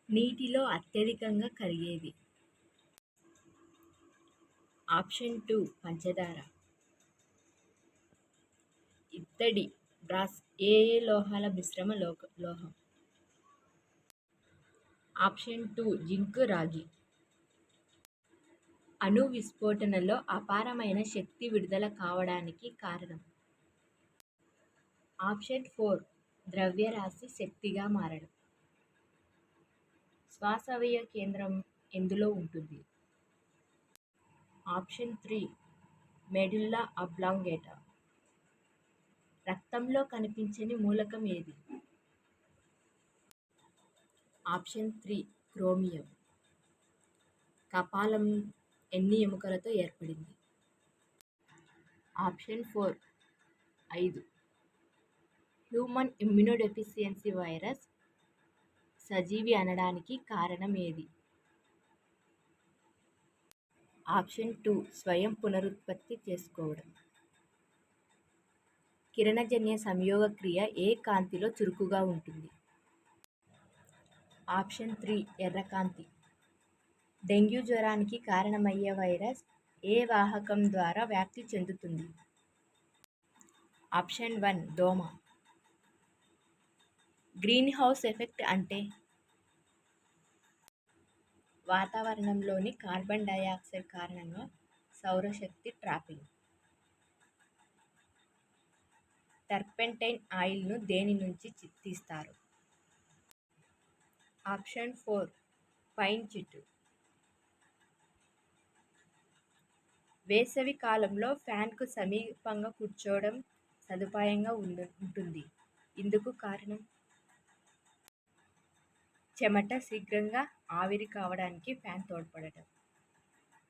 నీటిలో అత్యధికంగా కరిగేది. ఆప్షన్ 2 పంచదార. ఇత్తడి, బ్రాస్ ఏ ఏ లోహాల మిశ్రమ లోహం? ఆప్షన్ 2 జింక్, రాగి. అణు విస్ఫోటనలో అపారమైన శక్తి విడుదల కావడానికి కారణం? ఆప్షన్ 4 ద్రవ్యరాశి శక్తిగా మారడం. శ్వాసవీయ కేంద్రం ఎందులో ఉంటుంది? Option 3 medulla oblongata. రక్తంలో కనిపించని మూలకం ఏది? Option 3 chromium. కపాలం ఎన్ని ఎముకలతో ఏర్పడింది? ఆప్షన్ 4 5. హ్యూమన్ ఇమ్యునోడెఫిషియన్సీ వైరస్ సజీవి అనడానికి కారణం ఏది? ఆప్షన్ 2 స్వయం పునరుత్పత్తి చేసుకోవడం. కిరణజన్య సంయోగక్రియ ఏ కాంతిలో చురుకుగా ఉంటుంది? ఆప్షన్ 3 ఎర్రకాంతి. డెంగ్యూ జ్వరానికి కారణమయ్యే వైరస్ ఏ వాహకం ద్వారా వ్యాప్తి చెందుతుంది? ఆప్షన్ 1 దోమ. గ్రీన్ హౌస్ ఎఫెక్ట్ అంటే? వాతావరణంలోని కార్బన్ డయాక్సైడ్ కారణంగా సౌరశక్తి ట్రాపింగ్. టర్పెంటైన్ ఆయిల్ను దేని నుంచి తీస్తారు? ఆప్షన్ 4 పైన్ చెట్టు. వేసవి కాలంలో ఫ్యాన్కు సమీపంగా కూర్చోవడం సదుపాయంగా ఉంటుంది. ఇందుకు కారణం? చెమట శీఘ్రంగా ఆవిరి కావడానికి ఫ్యాన్ తోడ్పడటం.